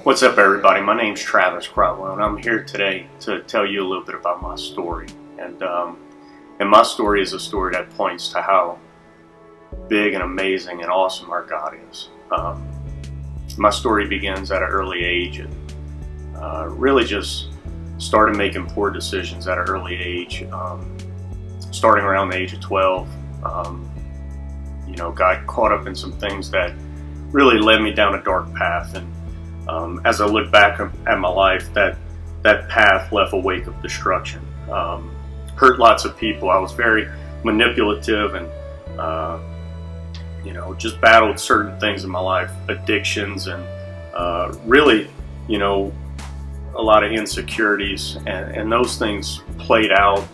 What's up, everybody? My name's Travis Crotwell, and I'm here today to tell you a little bit about my story. And my story is a story that points to how big and amazing and awesome our God is. My story begins at an early age, and really just started making poor decisions at an early age. Starting around the age of 12, got caught up in some things that really led me down a dark path. And as I look back at my life, that path left a wake of destruction. Hurt lots of people. I was very manipulative and, just battled certain things in my life, addictions and really, a lot of insecurities. And those things played out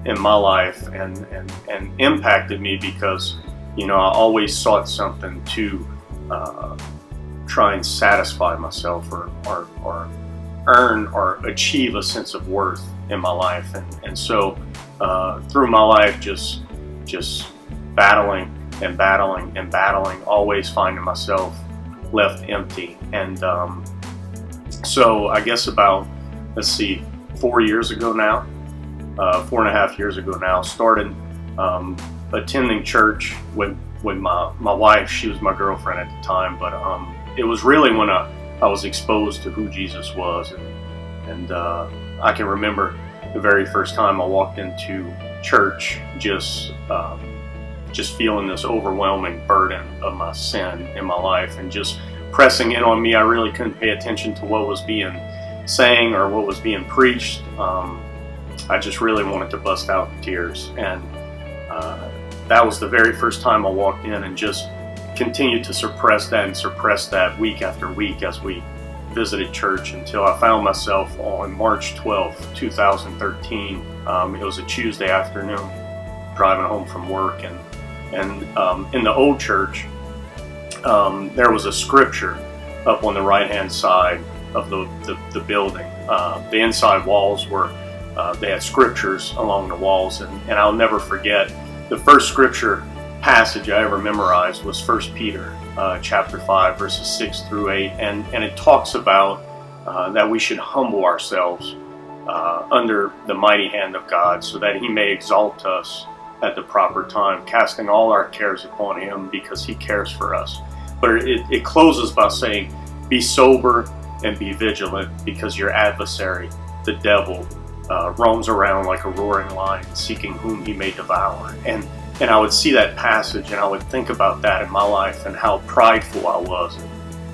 in my life and impacted me because, I always sought something to try and satisfy myself or earn or achieve a sense of worth in my life. And so through my life, just battling and battling and battling, always finding myself left empty. And so I guess about, 4 years ago now, 4.5 years ago now, started attending church with my wife. She was my girlfriend at the time, but it was really when I was exposed to who Jesus was, and I can remember the very first time I walked into church, just feeling this overwhelming burden of my sin in my life, and just pressing in on me. I really couldn't pay attention to what was being sang or what was being preached. I just really wanted to bust out in tears, and that was the very first time I walked in, and just continued to suppress that week after week as we visited church, until I found myself on March 12th, 2013. It was a Tuesday afternoon, driving home from work, and in the old church, there was a scripture up on the right-hand side of the building. The inside walls were, they had scriptures along the walls, and I'll never forget the first scripture passage I ever memorized was 1 Peter chapter 5, verses 6 through 8, and it talks about that we should humble ourselves under the mighty hand of God, so that He may exalt us at the proper time, casting all our cares upon Him, because He cares for us. But it closes by saying, be sober and be vigilant, because your adversary, the devil, roams around like a roaring lion, seeking whom he may devour. And I would see that passage, and I would think about that in my life, and how prideful I was,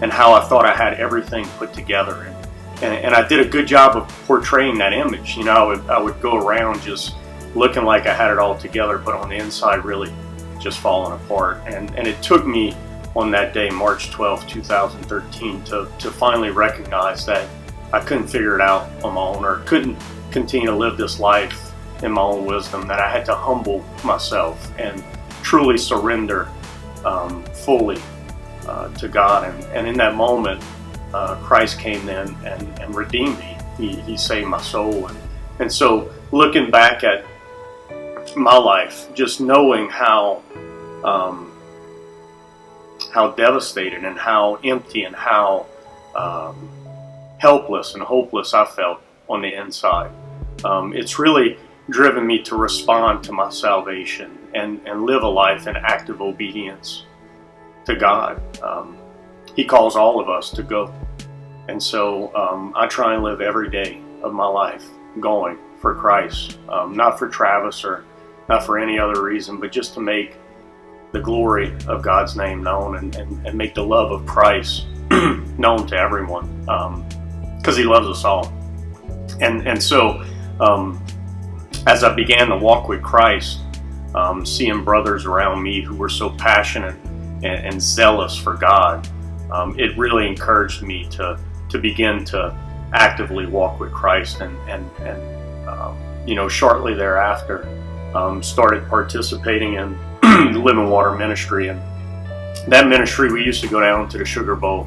and how I thought I had everything put together. And I did a good job of portraying that image. I would go around just looking like I had it all together, but on the inside really just falling apart. And it took me on that day, March 12, 2013, to finally recognize that I couldn't figure it out on my own, or couldn't continue to live this life in my own wisdom, that I had to humble myself and truly surrender fully to God. And in that moment, Christ came in and redeemed me. He saved my soul. And so looking back at my life, just knowing how devastated and how empty and how helpless and hopeless I felt on the inside, it's really driven me to respond to my salvation and live a life in active obedience to God. He calls all of us to go. And so I try and live every day of my life going for Christ, not for Travis or not for any other reason, but just to make the glory of God's name known, and make the love of Christ known to everyone, because He loves us all. And so as I began to walk with Christ, seeing brothers around me who were so passionate and zealous for God, it really encouraged me to begin to actively walk with Christ. And shortly thereafter, started participating in the Living Water ministry. And that ministry, we used to go down to the Sugar Bowl.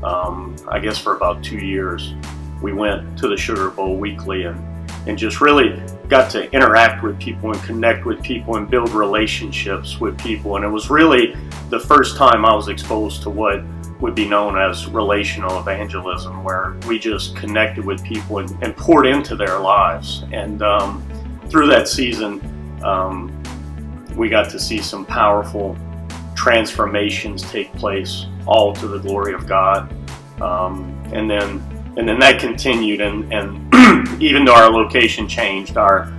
I guess for about 2 years, we went to the Sugar Bowl weekly, and just really got to interact with people and connect with people and build relationships with people. And it was really the first time I was exposed to what would be known as relational evangelism, where we just connected with people and poured into their lives. And through that season, we got to see some powerful transformations take place, all to the glory of God. And then that continued, and even though our location changed, our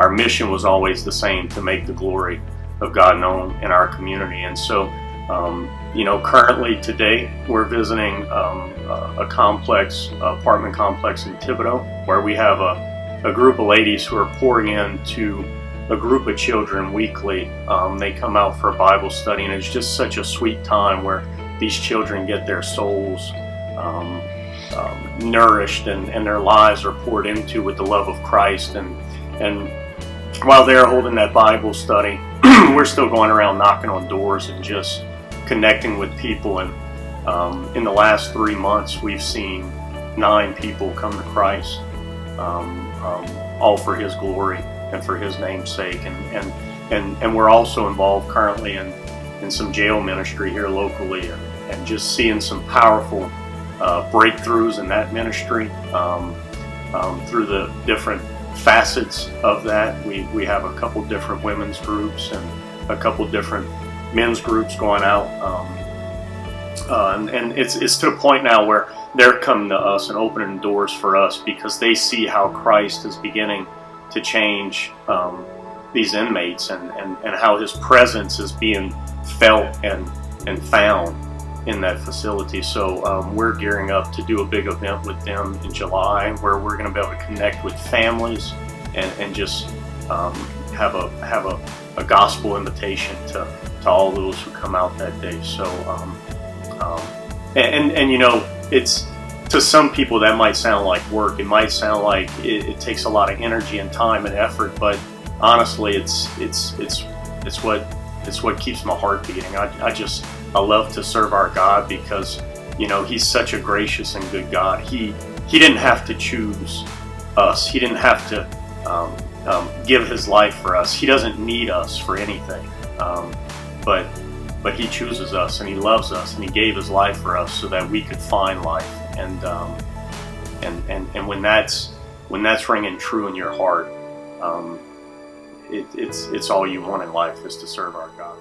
mission was always the same: to make the glory of God known in our community. And so, currently today we're visiting a apartment complex in Thibodaux, where we have a group of ladies who are pouring into a group of children weekly. They come out for a Bible study, and it's just such a sweet time where these children get their souls nourished, and their lives are poured into with the love of Christ. And while they're holding that Bible study, we're still going around knocking on doors and just connecting with people. And in the last 3 months, we've seen 9 people come to Christ, all for His glory and for His name's sake. And we're also involved currently in some jail ministry here locally, and just seeing some powerful breakthroughs in that ministry through the different facets of that. We have a couple different women's groups and a couple different men's groups going out, and it's to a point now where they're coming to us and opening doors for us, because they see how Christ is beginning to change these inmates, and how His presence is being felt and found in that facility. So we're gearing up to do a big event with them in July, where we're going to be able to connect with families and just have a gospel invitation to all those who come out that day. So it's, to some people that might sound like work. It might sound like it takes a lot of energy and time and effort, but honestly, it's what keeps my heart beating. I love to serve our God, because He's such a gracious and good God. He didn't have to choose us. He didn't have to give His life for us. He doesn't need us for anything, but He chooses us, and He loves us, and He gave His life for us so that we could find life. And when that's ringing true in your heart, it's all you want in life, is to serve our God.